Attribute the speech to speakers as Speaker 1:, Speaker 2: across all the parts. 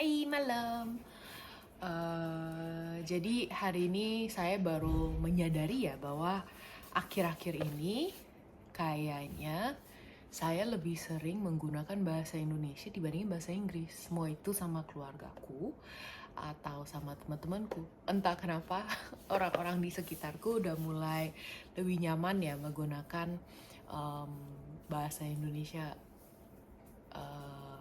Speaker 1: Hai malam. Jadi hari ini saya baru menyadari ya bahwa akhir-akhir ini kayaknya saya lebih sering menggunakan bahasa Indonesia dibanding bahasa Inggris. Mau itu sama keluargaku atau sama teman-temanku. Entah kenapa orang-orang di sekitarku udah mulai lebih nyaman ya menggunakan em, bahasa Indonesia eh,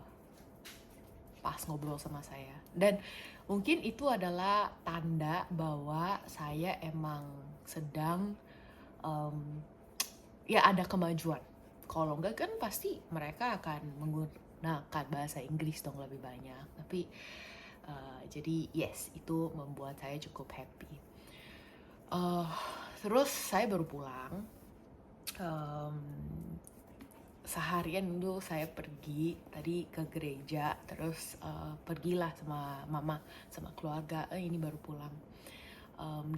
Speaker 1: pas ngobrol sama saya. Dan mungkin itu adalah tanda bahwa saya emang sedang ya ada kemajuan. Kalau enggak kan pasti mereka akan menggunakan bahasa Inggris dong lebih banyak. Tapi jadi yes, itu membuat saya cukup happy. Uh, Terus saya baru pulang. Um, Seharian dulu saya pergi tadi ke gereja, terus pergilah sama mama sama keluarga. Ini baru pulang.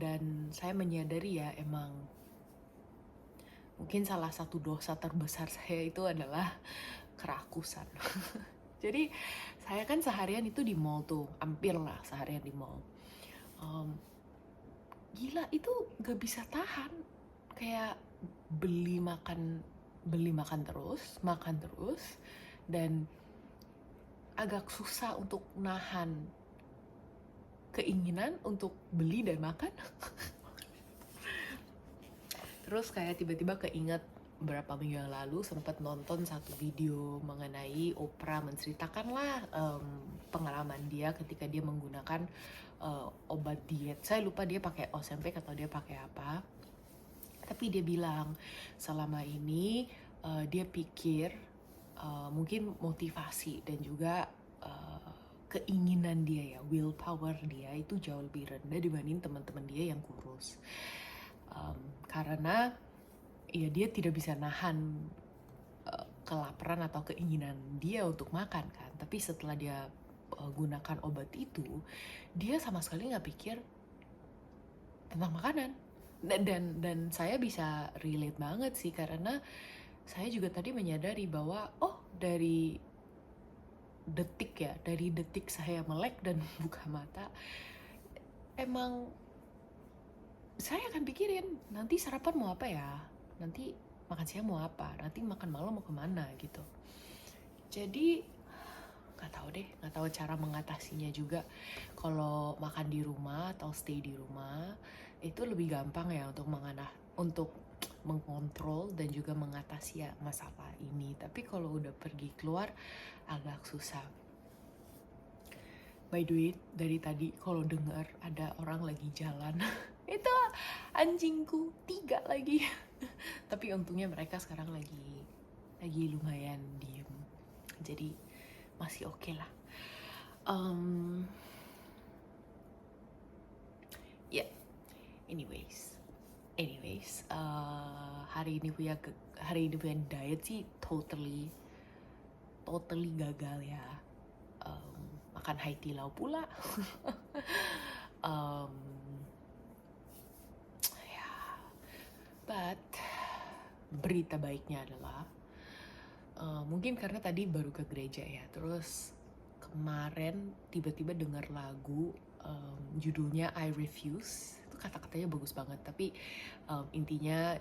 Speaker 1: Dan saya menyadari ya emang mungkin salah satu dosa terbesar saya itu adalah kerakusan. Jadi saya kan seharian itu di mall tuh, hampir lah seharian di mall. Gila itu gak bisa tahan, kayak beli makan terus, makan terus, dan agak susah untuk nahan keinginan untuk beli dan makan. Terus kayak tiba-tiba keinget beberapa minggu yang lalu sempat nonton satu video mengenai Oprah menceritakan lah pengalaman dia ketika dia menggunakan obat diet. Saya lupa dia pakai Ozempic atau dia pakai apa. Tapi dia bilang selama ini dia pikir mungkin motivasi dan juga keinginan dia ya, willpower dia itu jauh lebih rendah dibanding teman-teman dia yang kurus. Karena ya dia tidak bisa nahan kelaparan atau keinginan dia untuk makan kan. Tapi setelah dia gunakan obat itu, dia sama sekali nggak pikir tentang makanan. Dan saya bisa relate banget sih, karena saya juga tadi menyadari bahwa dari detik saya melek dan buka mata, emang saya akan pikirin nanti sarapan mau apa ya, nanti makan siang mau apa, nanti makan malam mau kemana gitu. Jadi nggak tahu cara mengatasinya juga. Kalau makan di rumah atau stay di rumah itu lebih gampang ya untuk mengkontrol dan juga mengatasi ya masalah ini. Tapi kalau udah pergi keluar agak susah. By the way, dari tadi kalau dengar ada orang lagi jalan, itu anjingku 3 lagi. Tapi untungnya mereka sekarang lagi lumayan diem. Jadi masih oke lah. Ya, anyways, hari ini punya diet sih totally gagal ya. Makan Hai Di Lao pula. Ya, but berita baiknya adalah mungkin karena tadi baru ke gereja ya, terus kemarin tiba-tiba dengar lagu judulnya I Refuse. Itu kata-katanya bagus banget, tapi intinya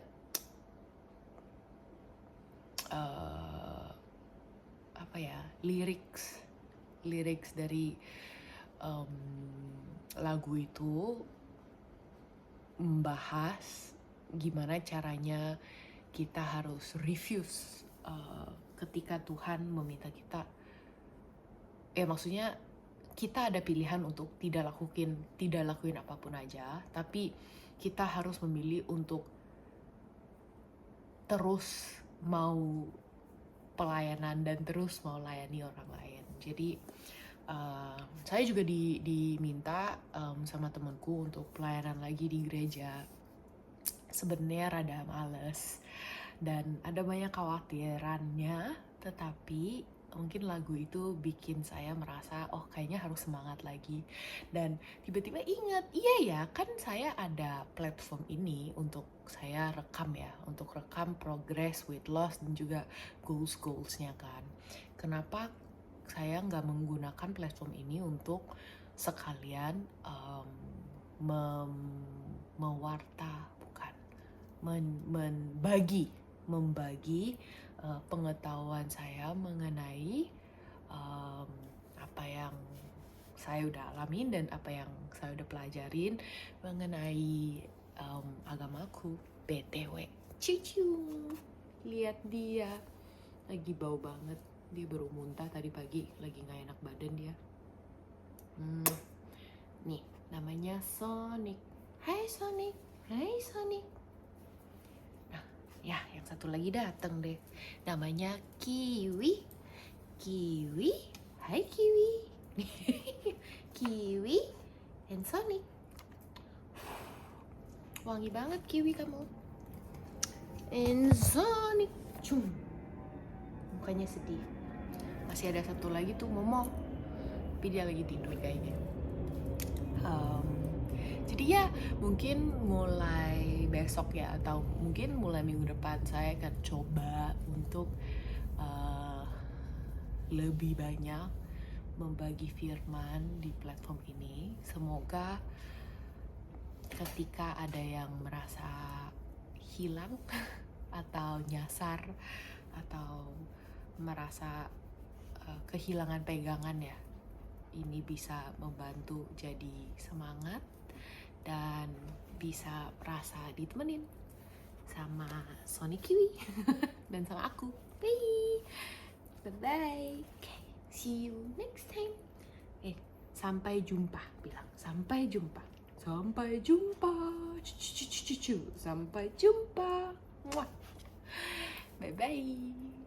Speaker 1: apa ya, lyrics dari lagu itu membahas gimana caranya kita harus refuse ketika Tuhan meminta kita, maksudnya kita ada pilihan untuk tidak lakuin apapun aja, tapi kita harus memilih untuk terus mau pelayanan dan terus mau layani orang lain. Jadi saya juga diminta sama temanku untuk pelayanan lagi di gereja. Sebenarnya rada males dan ada banyak khawatirannya, tetapi mungkin lagu itu bikin saya merasa kayaknya harus semangat lagi. Dan tiba-tiba ingat, iya ya kan saya ada platform ini untuk saya rekam progress, weight loss dan juga goalsnya kan. Kenapa saya nggak menggunakan platform ini untuk sekalian mewarta, bukan, membagi pengetahuan saya mengenai apa yang saya udah alamin dan apa yang saya udah pelajarin mengenai agamaku. BTW, cucu, lihat dia lagi bau banget, dia baru muntah tadi pagi, lagi nggak enak badan dia. Nih, namanya Sonic. Hai Sonic, hai Sonic. Nah, ya yang satu lagi dateng deh, namanya Kiwi. Kiwi, hai Kiwi. Kiwi and Sonic. Wangi banget Kiwi kamu. And Sonic. Cum. Mukanya sedih. Masih ada satu lagi tuh Momo, tapi dia lagi tidur kayaknya. Jadi ya mungkin mulai besok ya, atau mungkin mulai minggu depan saya akan coba untuk lebih banyak membagi firman di platform ini. Semoga ketika ada yang merasa hilang atau nyasar atau merasa kehilangan pegangan ya, ini bisa membantu jadi semangat dan bisa merasa ditemenin sama Sonic Kiwi dan sama aku. Bye-bye. Okay, see you next time. Sampai jumpa, bilang sampai jumpa. Sampai jumpa. Sampai jumpa. Bye-bye.